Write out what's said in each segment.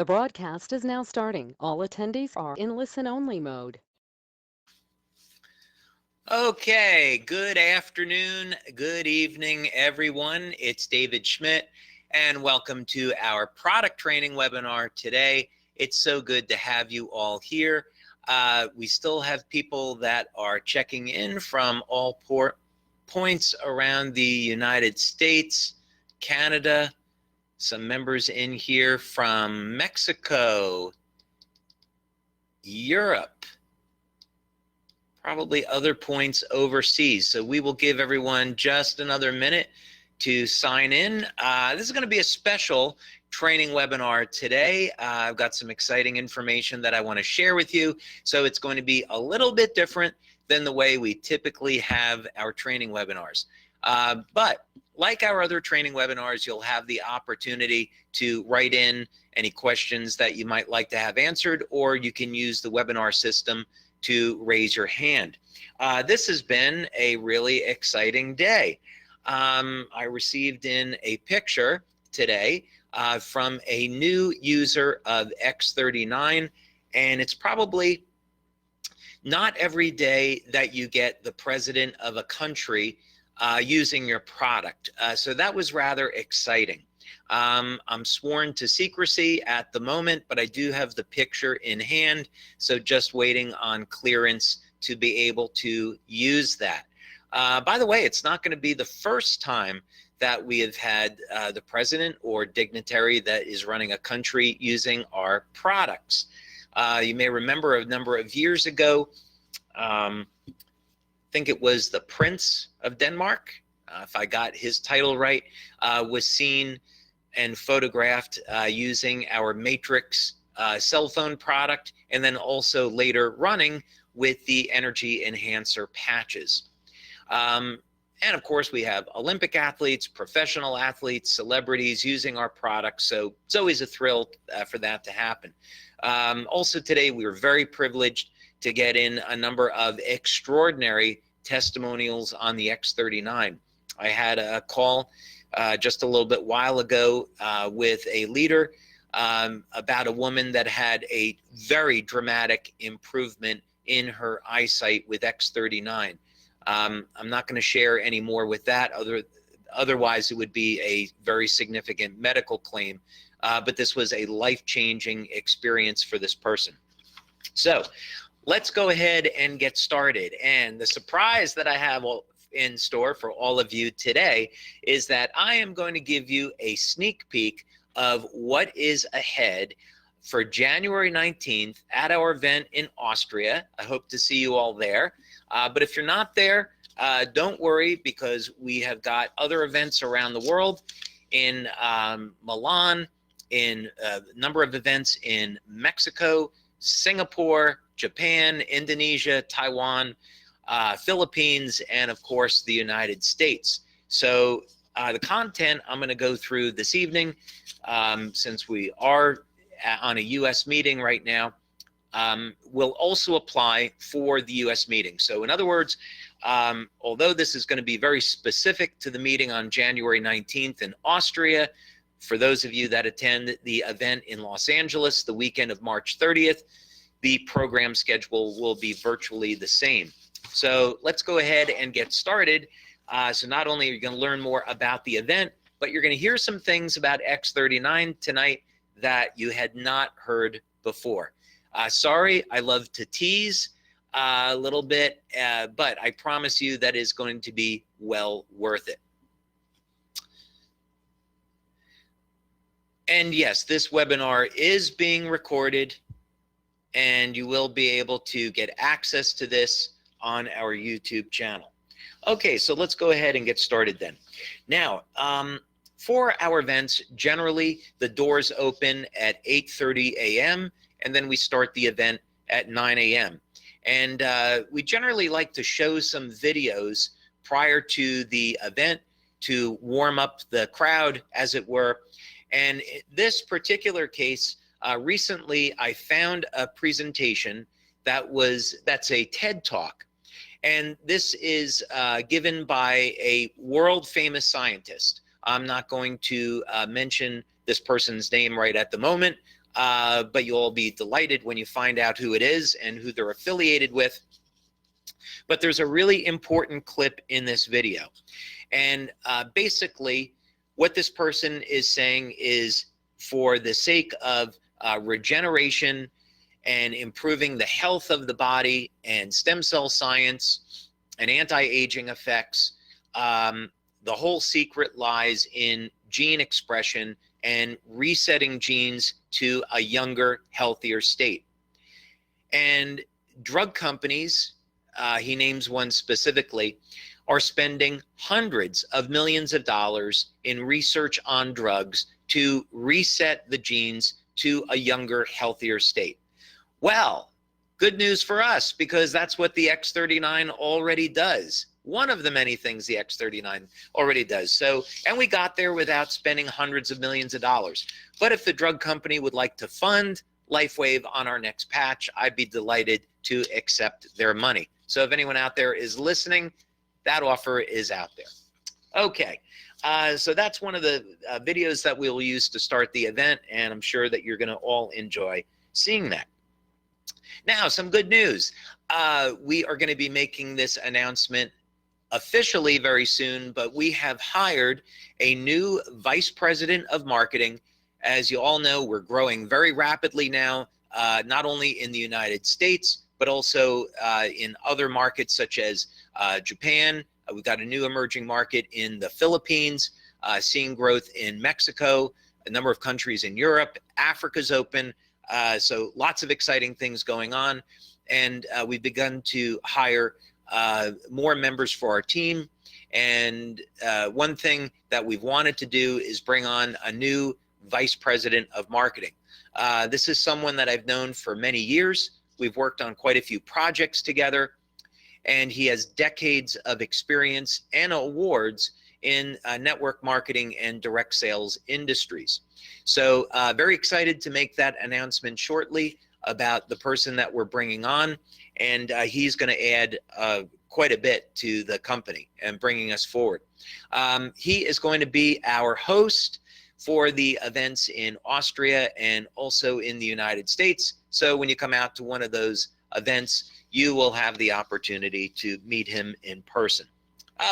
The broadcast is now starting. All attendees are in listen-only mode. Okay, good afternoon, good evening, everyone. It's David Schmidt, and welcome to our product training webinar today. It's so good to have you all here. We still have people that are checking in from all points around the United States, Canada, some members in here from Mexico, Europe, probably other points overseas. So we will give everyone just another minute to sign in. This is going to be a special training webinar today. I've got some exciting information that I want to share with you. So it's going to be a little bit different than the way we typically have our training webinars. But like our other training webinars, you'll have the opportunity to write in any questions that you might like to have answered, or you can use the webinar system to raise your hand. This has been a really exciting day. I received in a picture today from a new user of X39, and it's probably not every day that you get the president of a country using your product. So that was rather exciting. I'm sworn to secrecy at the moment, but I do have the picture in hand, so just waiting on clearance to be able to use that. By the way, it's not going to be the first time that we have had the president or dignitary that is running a country using our products. You may remember a number of years ago, I think it was the Prince of Denmark, if I got his title right, was seen and photographed using our Matrix cell phone product, and then also later running with the energy enhancer patches. And of course, we have Olympic athletes, professional athletes, celebrities using our products, so it's always a thrill for that to happen. Also today, we were very privileged to get in a number of extraordinary testimonials on the X39. I had a call just a little bit while ago with a leader about a woman that had a very dramatic improvement in her eyesight with X39. I'm not going to share any more with that, otherwise it would be a very significant medical claim, but this was a life-changing experience for this person. So let's go ahead and get started. And the surprise that I have in store for all of you today is that I am going to give you a sneak peek of what is ahead for January 19th at our event in Austria. I hope to see you all there. But if you're not there, don't worry, because we have got other events around the world in Milan, in a number of events in Mexico, Singapore, Japan, Indonesia, Taiwan, Philippines, and of course the United States. So the content I'm going to go through this evening, since we are on a US meeting right now, will also apply for the US meeting. So in other words, although this is going to be very specific to the meeting on January 19th in Austria, for those of you that attend the event in Los Angeles the weekend of March 30th, the program schedule will be virtually the same. So let's go ahead and get started. So not only are you going to learn more about the event, but you're going to hear some things about X39 tonight that you had not heard before. Sorry, I love to tease a little bit, but I promise you that is going to be well worth it. And yes, this webinar is being recorded, and you will be able to get access to this on our YouTube channel. Okay, so let's go ahead and get started then. Now, for our events, generally the doors open at 8:30 a.m. and then we start the event at 9 a.m. And we generally like to show some videos prior to the event to warm up the crowd, as it were. And in this particular case, recently I found a presentation that's a TED Talk. And this is given by a world famous scientist. I'm not going to mention this person's name right at the moment, but you'll all be delighted when you find out who it is and who they're affiliated with. But there's a really important clip in this video. And basically, what this person is saying is, for the sake of regeneration and improving the health of the body and stem cell science and anti-aging effects, the whole secret lies in gene expression and resetting genes to a younger, healthier state. And drug companies, he names one specifically, are spending hundreds of millions of dollars in research on drugs to reset the genes to a younger, healthier state. Well, good news for us, because that's what the X39 already does. One of the many things the X39 already does. So, and we got there without spending hundreds of millions of dollars. But if the drug company would like to fund LifeWave on our next patch, I'd be delighted to accept their money. So if anyone out there is listening, that offer is out there. Okay, so that's one of the videos that we'll use to start the event, and I'm sure that you're going to all enjoy seeing that. Now, some good news. We are going to be making this announcement officially very soon, but we have hired a new vice president of marketing. As you all know, we're growing very rapidly now, not only in the United States, but also in other markets such as Japan. We've got a new emerging market in the Philippines, seeing growth in Mexico, a number of countries in Europe. Africa's open, so lots of exciting things going on. And we've begun to hire more members for our team. And one thing that we've wanted to do is bring on a new vice president of marketing. This is someone that I've known for many years. We've worked on quite a few projects together, and he has decades of experience and awards in network marketing and direct sales industries. So very excited to make that announcement shortly about the person that we're bringing on, and he's going to add quite a bit to the company and bringing us forward. He is going to be our host for the events in Austria and also in the United States. So when you come out to one of those events, you will have the opportunity to meet him in person.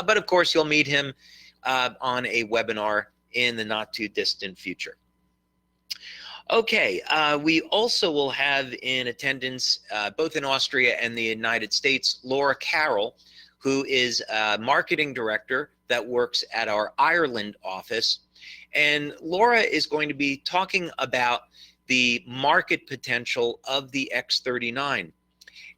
But of course, you'll meet him on a webinar in the not too distant future. Okay, we also will have in attendance, both in Austria and the United States, Laura Carroll, who is a marketing director that works at our Ireland office. And Laura is going to be talking about the market potential of the X39.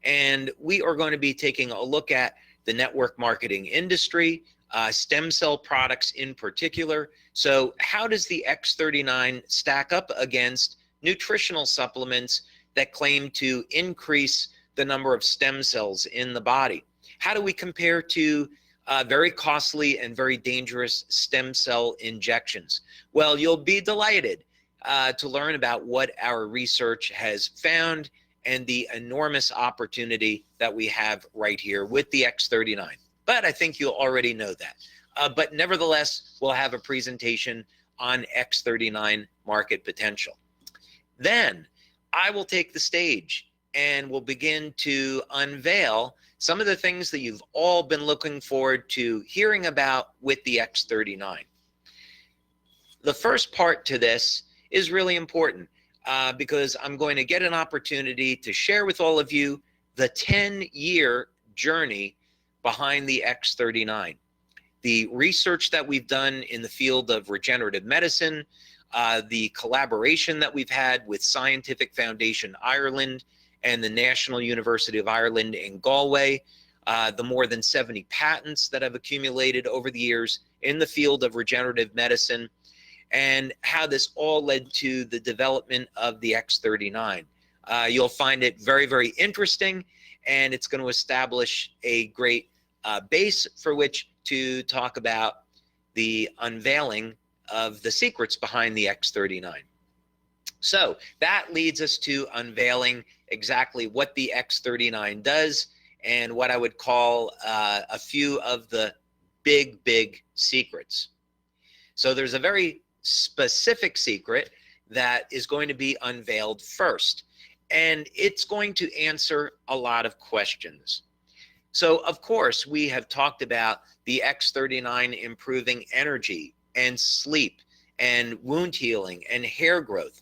And we are going to be taking a look at the network marketing industry, stem cell products in particular. So how does the X39 stack up against nutritional supplements that claim to increase the number of stem cells in the body? How do we compare to very costly and very dangerous stem cell injections? Well, you'll be delighted to learn about what our research has found and the enormous opportunity that we have right here with the X39. But I think you'll already know that. But nevertheless, we'll have a presentation on X39 market potential. Then I will take the stage and we'll begin to unveil some of the things that you've all been looking forward to hearing about with the X39. The first part to this is really important because I'm going to get an opportunity to share with all of you the 10-year journey behind the X39. The research that we've done in the field of regenerative medicine, the collaboration that we've had with Scientific Foundation Ireland and the National University of Ireland in Galway, the more than 70 patents that have accumulated over the years in the field of regenerative medicine, and how this all led to the development of the X39. You'll find it very, very interesting, and it's going to establish a great base for which to talk about the unveiling of the secrets behind the X39. So that leads us to unveiling exactly what the X39 does and what I would call a few of the big secrets. So there's a very specific secret that is going to be unveiled first, and it's going to answer a lot of questions. So, of course, we have talked about the X39 improving energy and sleep and wound healing and hair growth.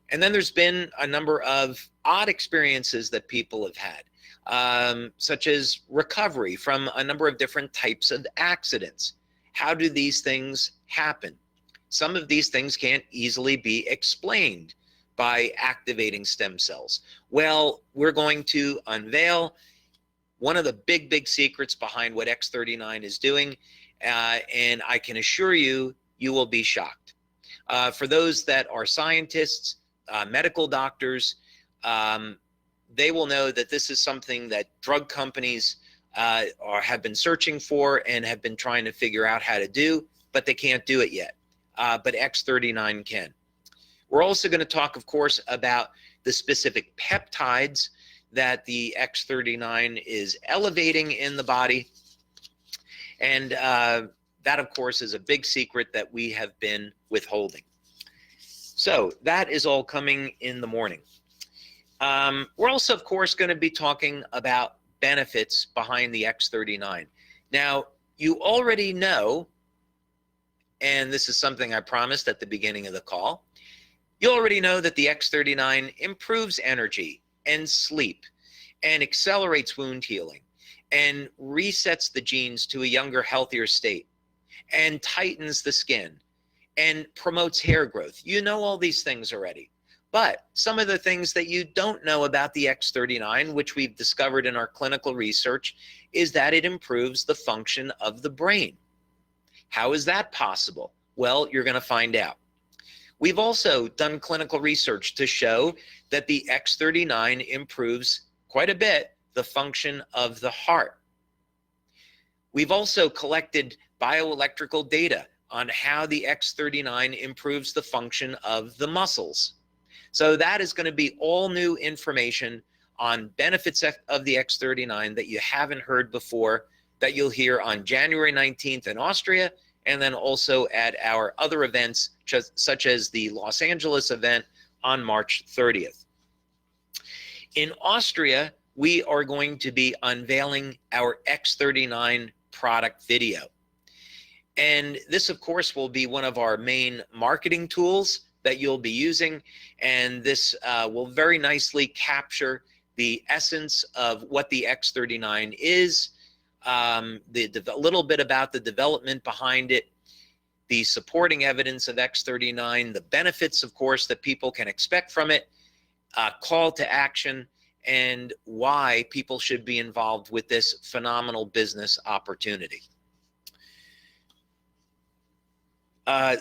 And then there's been a number of odd experiences that people have had, such as recovery from a number of different types of accidents. How do these things happen? Some of these things can't easily be explained by activating stem cells. Well, we're going to unveil one of the big secrets behind what X39 is doing, and I can assure you, you will be shocked. For those that are scientists, medical doctors, they will know that this is something that drug companies have been searching for and have been trying to figure out how to do, but they can't do it yet. But X39 can. We're also going to talk, of course, about the specific peptides that the X39 is elevating in the body. And that, of course, is a big secret that we have been withholding. So that is all coming in the morning. We're also, of course, going to be talking about benefits behind the X39. Now, you already know, and this is something I promised at the beginning of the call, you already know that the X39 improves energy and sleep and accelerates wound healing and resets the genes to a younger, healthier state and tightens the skin and promotes hair growth. You know all these things already. But some of the things that you don't know about the X39, which we've discovered in our clinical research, is that it improves the function of the brain. How is that possible? Well, you're going to find out. We've also done clinical research to show that the X39 improves quite a bit the function of the heart. We've also collected bioelectrical data on how the X39 improves the function of the muscles. So that is going to be all new information on benefits of the X39 that you haven't heard before, that you'll hear on January 19th in Austria, and then also at our other events, such as the Los Angeles event on March 30th. In Austria, we are going to be unveiling our X39 product video. And this, of course, will be one of our main marketing tools that you'll be using. And this will very nicely capture the essence of what the X39 is, a little bit about the development behind it, the supporting evidence of X39, the benefits, of course, that people can expect from it, call to action, and why people should be involved with this phenomenal business opportunity.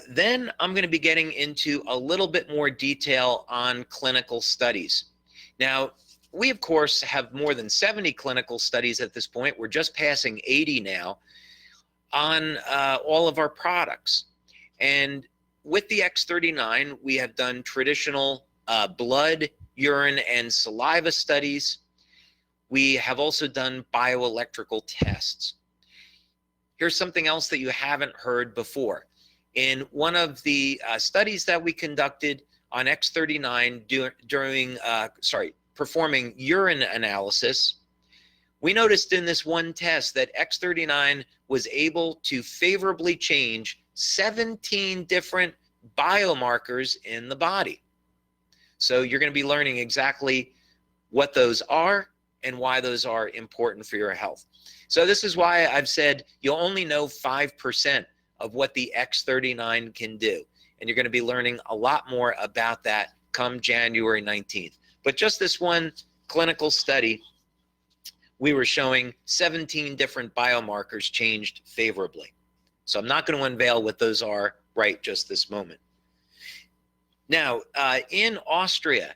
Then I'm going to be getting into a little bit more detail on clinical studies. Now, we, of course, have more than 70 clinical studies at this point. We're just passing 80 now on all of our products. And with the X39, we have done traditional blood, urine, and saliva studies. We have also done bioelectrical tests. Here's something else that you haven't heard before. In one of the studies that we conducted on X39 performing urine analysis, we noticed in this one test that X39 was able to favorably change 17 different biomarkers in the body. So you're going to be learning exactly what those are and why those are important for your health. So this is why I've said you'll only know 5% of what the X39 can do. And you're going to be learning a lot more about that come January 19th. But just this one clinical study, we were showing 17 different biomarkers changed favorably. So I'm not going to unveil what those are right just this moment. Now, in Austria,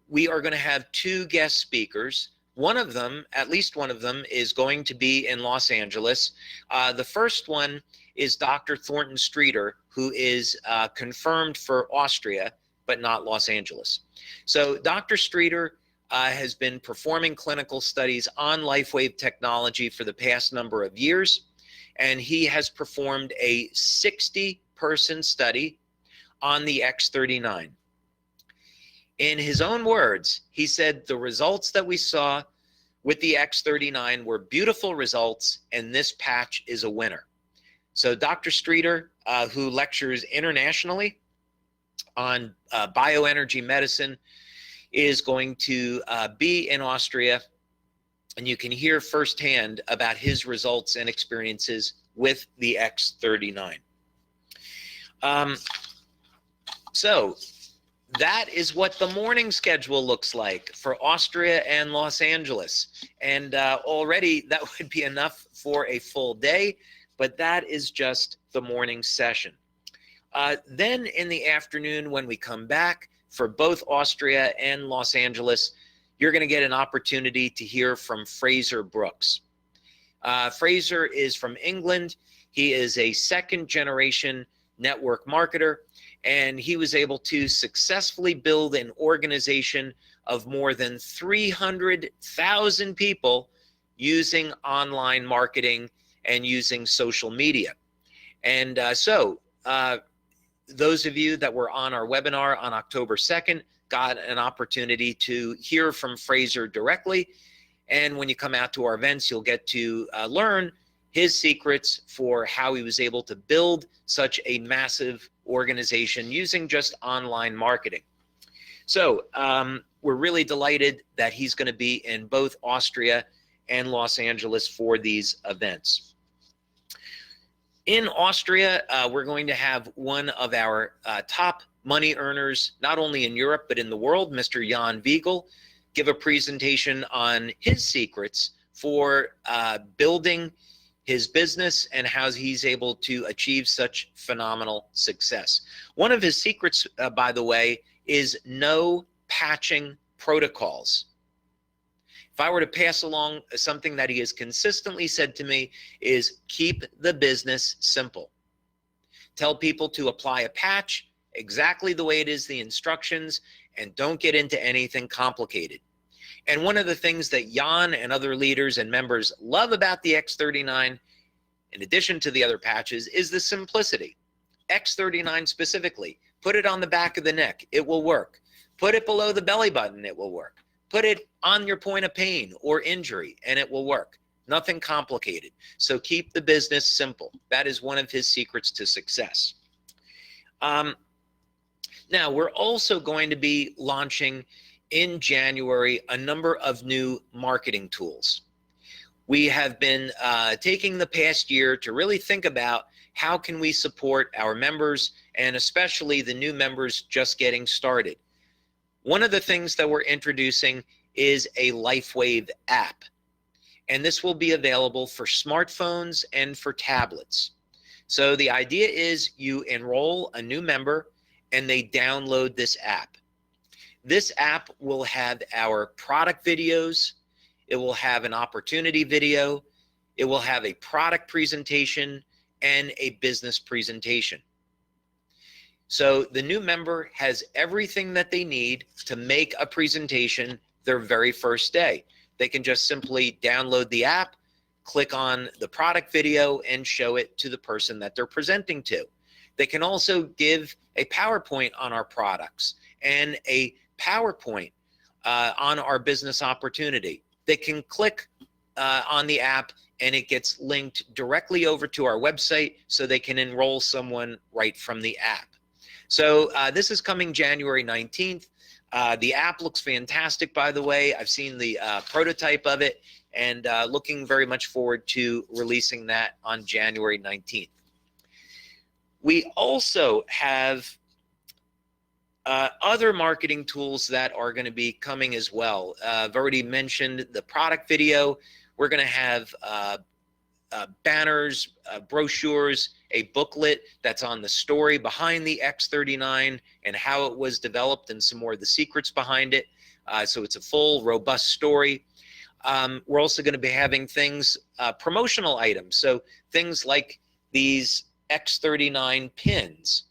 we are going to have 2 guest speakers. One of them, at least one of them, is going to be in Los Angeles. The first one is Dr. Thornton Streeter, who is confirmed for Austria, but not Los Angeles. So Dr. Streeter has been performing clinical studies on LifeWave technology for the past number of years, and he has performed a 60-person study on the X39. In his own words, he said the results that we saw with the X39 were beautiful results, and this patch is a winner. So Dr. Streeter, who lectures internationally on bioenergy medicine, is going to be in Austria, and you can hear firsthand about his results and experiences with the X39. So that is what the morning schedule looks like for Austria and Los Angeles. And already that would be enough for a full day, but that is just the morning session. Then in the afternoon, when we come back for both Austria and Los Angeles, you're going to get an opportunity to hear from Fraser Brooks. Fraser is from England. He is a second-generation network marketer, and he was able to successfully build an organization of more than 300,000 people using online marketing and using social media. And those of you that were on our webinar on October 2nd got an opportunity to hear from Fraser directly. And when you come out to our events, you'll get to learn his secrets for how he was able to build such a massive organization using just online marketing. So we're really delighted that he's going to be in both Austria and Los Angeles for these events. In Austria, we're going to have one of our top money earners, not only in Europe, but in the world, Mr. Jan Wiegel, give a presentation on his secrets for building his business and how he's able to achieve such phenomenal success. One of his secrets, by the way, is no patching protocols. If I were to pass along something that he has consistently said to me is keep the business simple. Tell people to apply a patch exactly the way it is, the instructions, and don't get into anything complicated. And one of the things that Jan and other leaders and members love about the X39, in addition to the other patches, is the simplicity. X39 specifically, put it on the back of the neck, it will work. Put it below the belly button, it will work. Put it on your point of pain or injury, and it will work. Nothing complicated. So keep the business simple. That is one of his secrets to success. Now, we're also going to be launching in January a number of new marketing tools. We have been taking the past year to really think about how can we support our members, and especially the new members just getting started. One of the things that we're introducing is a LifeWave app, and this will be available for smartphones and for tablets. So the idea is you enroll a new member and they download this app. This app will have our product videos, it will have an opportunity video, it will have a product presentation and a business presentation. So the new member has everything that they need to make a presentation their very first day. They can just simply download the app, click on the product video, and show it to the person that they're presenting to. They can also give a PowerPoint on our products and a PowerPoint on our business opportunity. They can click on the app and it gets linked directly over to our website so they can enroll someone right from the app. So this is coming January 19th. The app looks fantastic, by the way. I've seen the prototype of it and looking very much forward to releasing that on January 19th. We also have other marketing tools that are going to be coming as well. I've already mentioned the product video. We're going to have banners, brochures, a booklet that's on the story behind the X39 and how it was developed and some more of the secrets behind it. So it's a full, robust story. We're also going to be having things, promotional items. So things like these X39 pins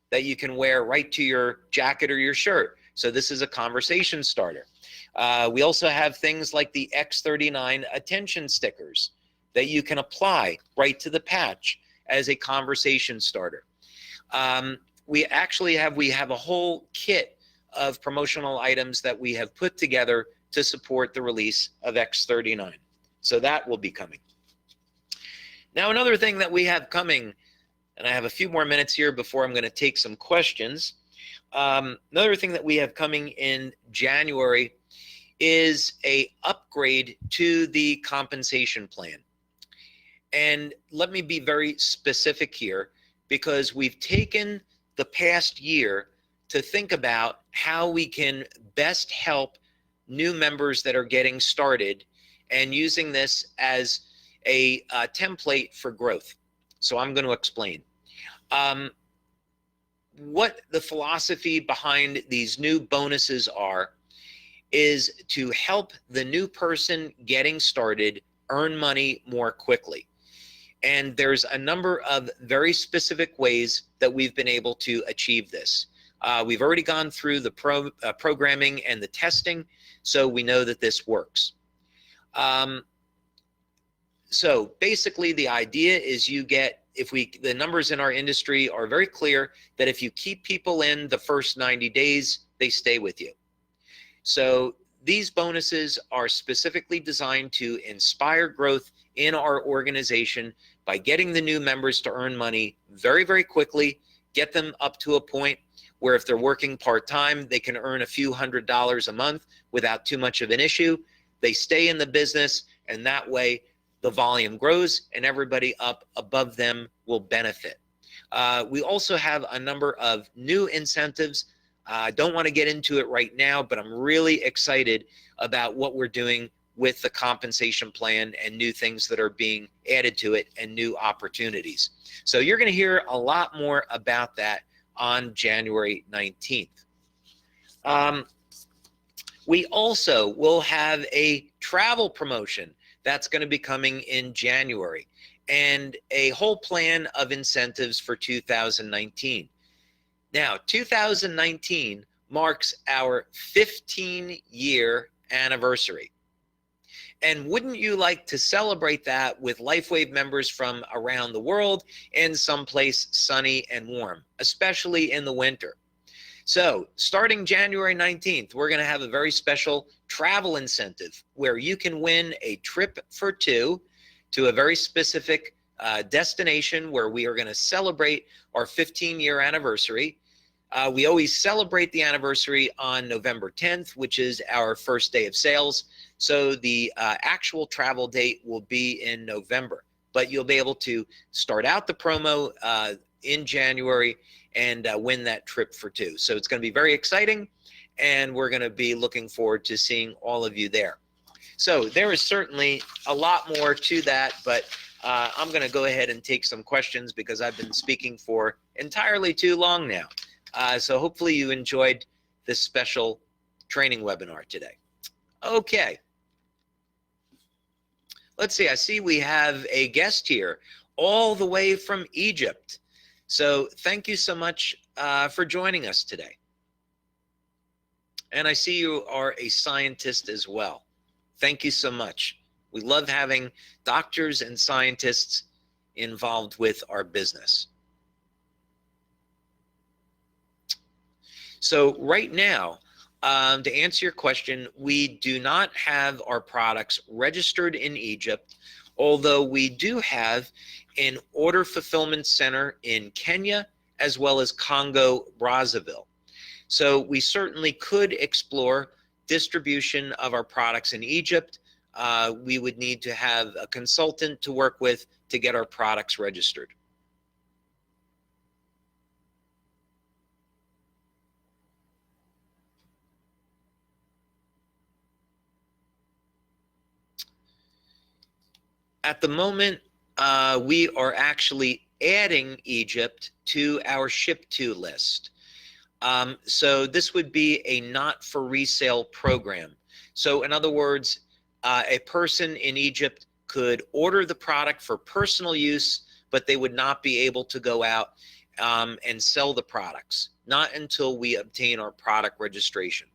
that you can wear right to your jacket or your shirt. So this is a conversation starter. We also have things like the X39 attention stickers that you can apply right to the patch as a conversation starter. We have a whole kit of promotional items that we have put together to support the release of X39. So that will be coming. Now, another thing that we have coming, and I have a few more minutes here before I'm going to take some questions. Another thing that we have coming in January is a upgrade to the compensation plan. And let me be very specific here, because we've taken the past year to think about how we can best help new members that are getting started, and using this as a template for growth. So I'm going to explain. What the philosophy behind these new bonuses are is to help the new person getting started earn money more quickly. And there's a number of very specific ways that we've been able to achieve this. We've already gone through the programming and the testing, so we know that this works. So basically the idea is the numbers in our industry are very clear that if you keep people in the first 90 days, they stay with you. So these bonuses are specifically designed to inspire growth in our organization by getting the new members to earn money very, very quickly, get them up to a point where if they're working part-time, they can earn a few $100s a month without too much of an issue. They stay in the business, and that way the volume grows and everybody up above them will benefit. We also have a number of new incentives. I don't want to get into it right now, but I'm really excited about what we're doing with the compensation plan and new things that are being added to it and new opportunities. So you're going to hear a lot more about that on January 19th. We also will have a travel promotion that's going to be coming in January, and a whole plan of incentives for 2019. Now, 2019 marks our 15-year anniversary. And wouldn't you like to celebrate that with LifeWave members from around the world in someplace sunny and warm, especially in the winter? So starting January 19th, we're going to have a very special travel incentive where you can win a trip for two to a very specific destination where we are going to celebrate our 15-year anniversary. We always celebrate the anniversary on November 10th, which is our first day of sales. So the actual travel date will be in November, but you'll be able to start out the promo in January and win that trip for two. So it's going to be very exciting, and we're going to be looking forward to seeing all of you there. So there is certainly a lot more to that, but I'm going to go ahead and take some questions because I've been speaking for entirely too long now. So hopefully you enjoyed this special training webinar today. Okay. Let's see. I see we have a guest here all the way from Egypt. So thank you so much for joining us today. And I see you are a scientist as well. Thank you so much. We love having doctors and scientists involved with our business. So right now, to answer your question, we do not have our products registered in Egypt, although we do have an order fulfillment center in Kenya as well as Congo, Brazzaville. So we certainly could explore distribution of our products in Egypt. We would need to have a consultant to work with to get our products registered. At the moment, we are actually adding Egypt to our ship to list. So this would be a not for resale program. So in other words, a person in Egypt could order the product for personal use, but they would not be able to go out and sell the products, not until we obtain our product registration.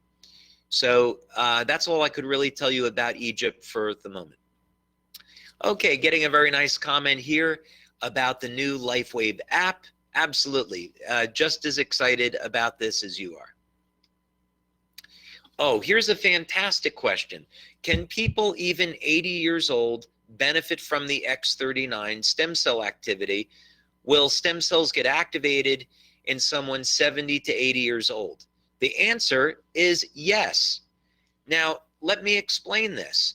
So that's all I could really tell you about Egypt for the moment. Okay, getting a very nice comment here about the new LifeWave app. Absolutely, just as excited about this as you are. Oh, here's a fantastic question. Can people even 80 years old benefit from the X39 stem cell activity? Will stem cells get activated in someone 70 to 80 years old? The answer is yes. Now, let me explain this.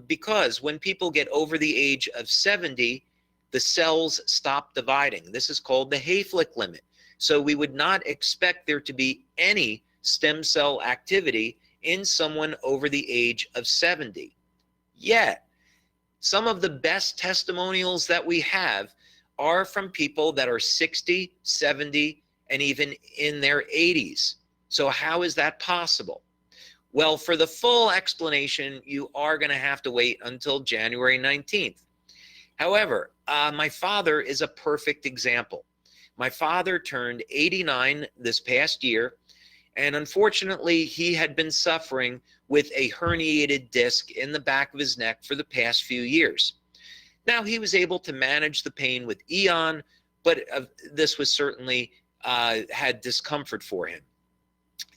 Because when people get over the age of 70, the cells stop dividing. This is called the Hayflick limit. So we would not expect there to be any stem cell activity in someone over the age of 70. Yet, some of the best testimonials that we have are from people that are 60, 70, and even in their 80s. So how is that possible? Well, for the full explanation, you are going to have to wait until January 19th. However, my father is a perfect example. My father turned 89 this past year, and unfortunately, he had been suffering with a herniated disc in the back of his neck for the past few years. Now, he was able to manage the pain with Eon, but this was certainly had discomfort for him.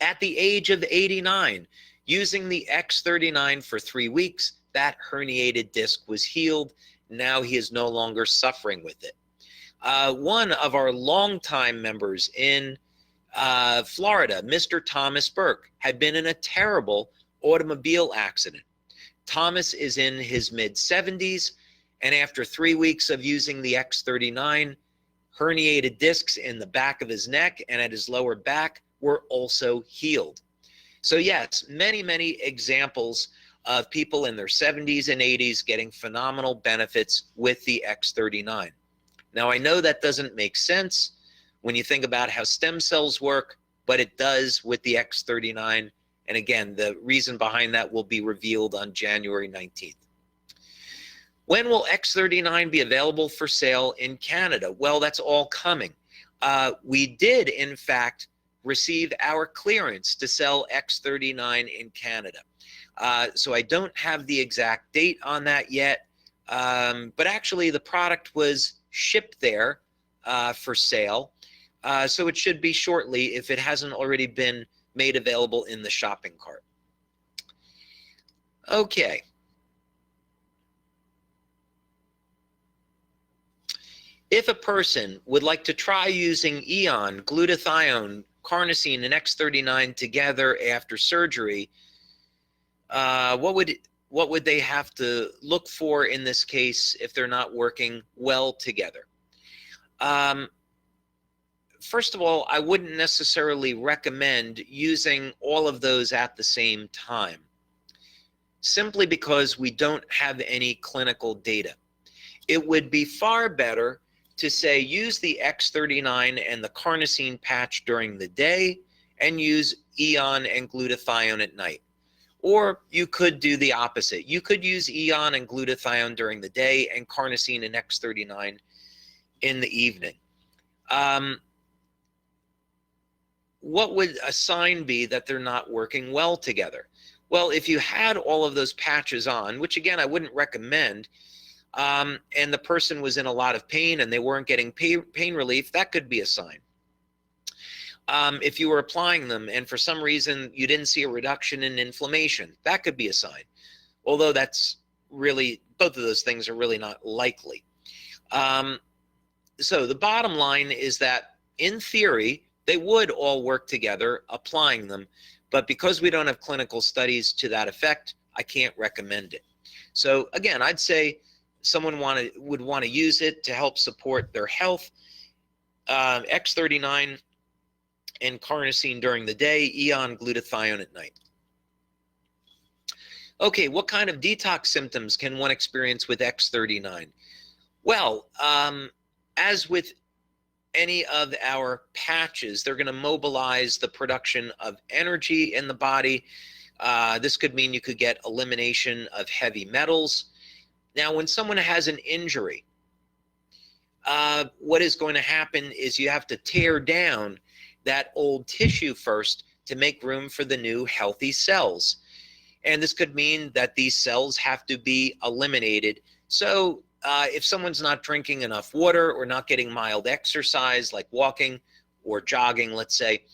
At the age of 89, using the X39 for 3 weeks, that herniated disc was healed. Now he is no longer suffering with it. One of our longtime members in Florida, Mr. Thomas Burke, had been in a terrible automobile accident. Thomas is in his mid-70s, and after 3 weeks of using the X39, herniated discs in the back of his neck and at his lower back were also healed. So yes, many, many examples of people in their 70s and 80s getting phenomenal benefits with the X39. Now, I know that doesn't make sense when you think about how stem cells work, but it does with the X39. And again, the reason behind that will be revealed on January 19th. When will X39 be available for sale in Canada? Well, that's all coming. We did, in fact, receive our clearance to sell X39 in Canada. So I don't have the exact date on that yet, but actually the product was shipped there for sale. So it should be shortly if it hasn't already been made available in the shopping cart. Okay. If a person would like to try using Eon, glutathione, carnosine, and X39 together after surgery, what would they have to look for in this case if they're not working well together? First of all, I wouldn't necessarily recommend using all of those at the same time, simply because we don't have any clinical data. It would be far better to say use the X39 and the carnosine patch during the day and use Eon and glutathione at night. Or you could do the opposite. You could use Eon and glutathione during the day and carnosine and X39 in the evening. What would a sign be that they're not working well together? Well, if you had all of those patches on, which again, I wouldn't recommend, and the person was in a lot of pain and they weren't getting pain relief, that could be a sign. If you were applying them and for some reason you didn't see a reduction in inflammation, that could be a sign. Although that's really, both of those things are really not likely. So the bottom line is that in theory, they would all work together applying them, but because we don't have clinical studies to that effect, I can't recommend it. So again, I'd say someone would want to use it to help support their health. X39 and carnosine during the day, Eon, glutathione at night. Okay, what kind of detox symptoms can one experience with X39? Well, as with any of our patches, they're going to mobilize the production of energy in the body. This could mean you could get elimination of heavy metals. Now, when someone has an injury, what is going to happen is you have to tear down that old tissue first to make room for the new healthy cells. And this could mean that these cells have to be eliminated. So if someone's not drinking enough water or not getting mild exercise like walking or jogging, let's say,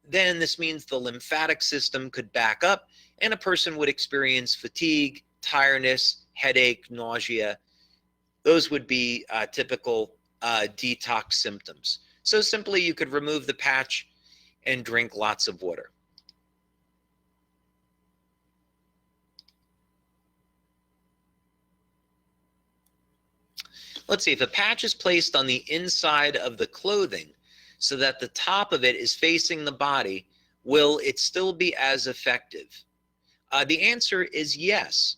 then this means the lymphatic system could back up and a person would experience fatigue, tiredness, headache, nausea. Those would be typical detox symptoms. So simply you could remove the patch and drink lots of water. Let's see, if a patch is placed on the inside of the clothing so that the top of it is facing the body, will it still be as effective? The answer is yes.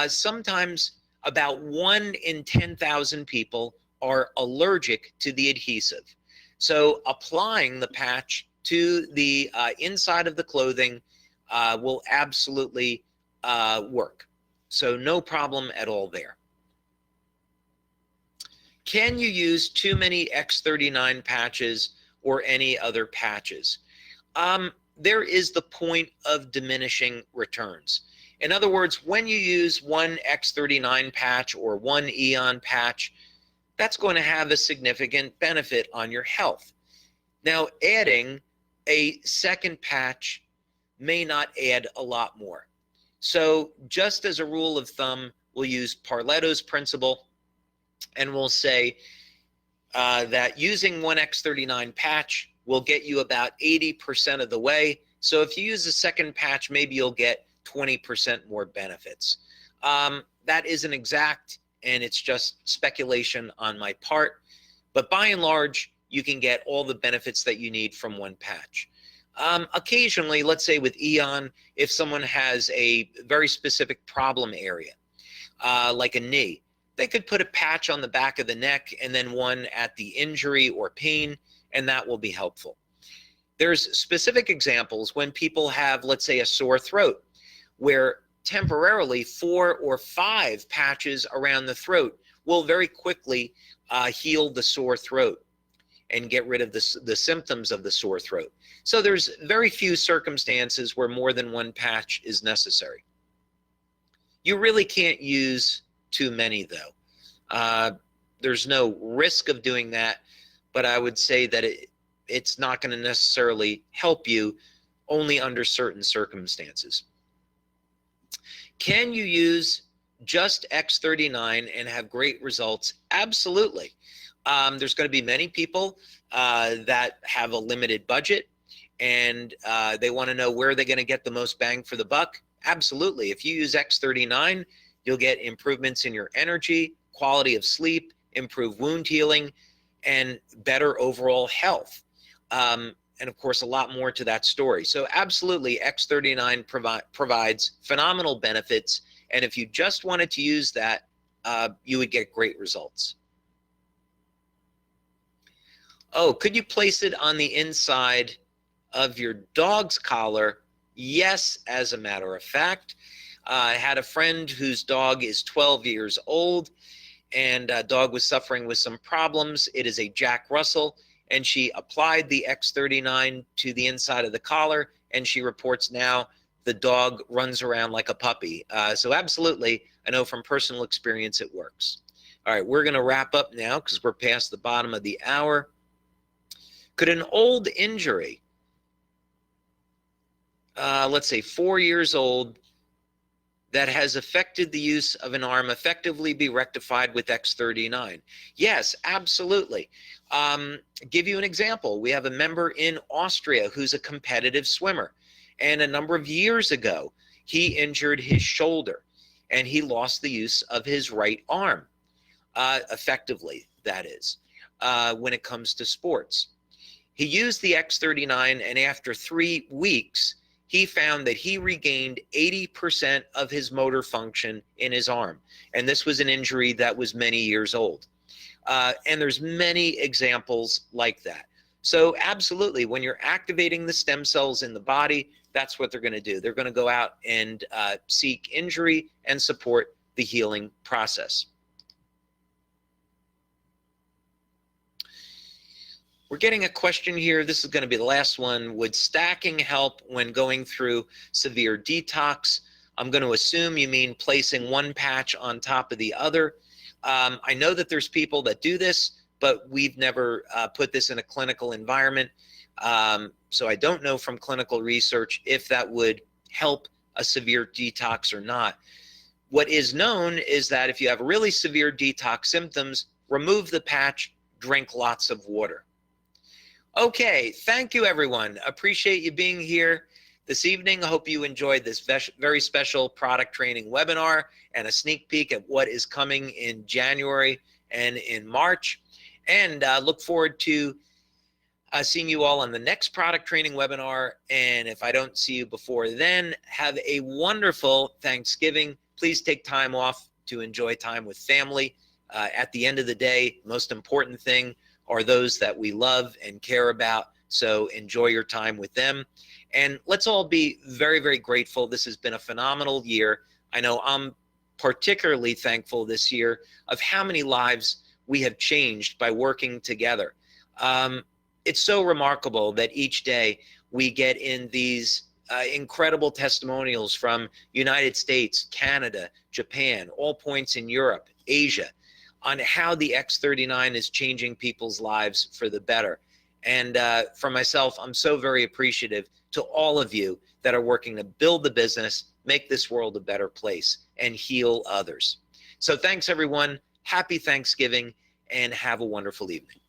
Sometimes about 1 in 10,000 people are allergic to the adhesive. So applying the patch to the inside of the clothing will absolutely work. So no problem at all there. Can you use too many X39 patches or any other patches? There is the point of diminishing returns. In other words, when you use one X39 patch or one Eon patch, that's going to have a significant benefit on your health. Now, adding a second patch may not add a lot more. So just as a rule of thumb, we'll use Parletto's principle, and we'll say that using one X39 patch will get you about 80% of the way. So if you use a second patch, maybe you'll get 20% more benefits. That isn't exact, and it's just speculation on my part. But by and large, you can get all the benefits that you need from one patch. Occasionally, let's say with Eon, if someone has a very specific problem area, like a knee, they could put a patch on the back of the neck and then one at the injury or pain, and that will be helpful. There's specific examples when people have, let's say, a sore throat, where temporarily 4 or 5 patches around the throat will very quickly heal the sore throat and get rid of the symptoms of the sore throat. So there's very few circumstances where more than one patch is necessary. You really can't use too many, though. There's no risk of doing that, but I would say that it's not going to necessarily help you, only under certain circumstances. Can you use just X39 and have great results? Absolutely. There's going to be many people that have a limited budget, and they want to know where they're going to get the most bang for the buck. Absolutely. If you use X39, you'll get improvements in your energy, quality of sleep, improved wound healing, and better overall health. And of course, a lot more to that story. So absolutely, X39 provides phenomenal benefits. And if you just wanted to use that, you would get great results. Oh, could you place it on the inside of your dog's collar? Yes, as a matter of fact. I had a friend whose dog is 12 years old, and dog was suffering with some problems. It is a Jack Russell, and she applied the X39 to the inside of the collar, and she reports now the dog runs around like a puppy. So absolutely, I know from personal experience it works. All right, we're going to wrap up now because we're past the bottom of the hour. Could an old injury, let's say 4 years old, that has affected the use of an arm effectively be rectified with X39? Yes, absolutely. Give you an example. We have a member in Austria who's a competitive swimmer. And a number of years ago, he injured his shoulder and he lost the use of his right arm, effectively, that is, when it comes to sports. He used the X39, and after 3 weeks, he found that he regained 80% of his motor function in his arm. And this was an injury that was many years old. And there's many examples like that. So absolutely, when you're activating the stem cells in the body, that's what they're going to do. They're going to go out and seek injury and support the healing process. We're getting a question here. This is going to be the last one. Would stacking help when going through severe detox? I'm going to assume you mean placing one patch on top of the other. I know that there's people that do this, but we've never put this in a clinical environment. So I don't know from clinical research if that would help a severe detox or not. What is known is that if you have really severe detox symptoms, remove the patch, drink lots of water. Okay, thank you everyone. Appreciate you being here this evening. I hope you enjoyed this very special product training webinar and a sneak peek at what is coming in January and in March. And look forward to seeing you all on the next product training webinar. And if I don't see you before then, have a wonderful Thanksgiving. Please take time off to enjoy time with family. At the end of the day, most important thing are those that we love and care about. So enjoy your time with them. And let's all be very, very grateful. This has been a phenomenal year. I know I'm particularly thankful this year of how many lives we have changed by working together. It's so remarkable that each day we get in these incredible testimonials from United States, Canada, Japan, all points in Europe, Asia, on how the X39 is changing people's lives for the better. And for myself, I'm so very appreciative to all of you that are working to build the business, make this world a better place, and heal others. So thanks, everyone. Happy Thanksgiving, and have a wonderful evening.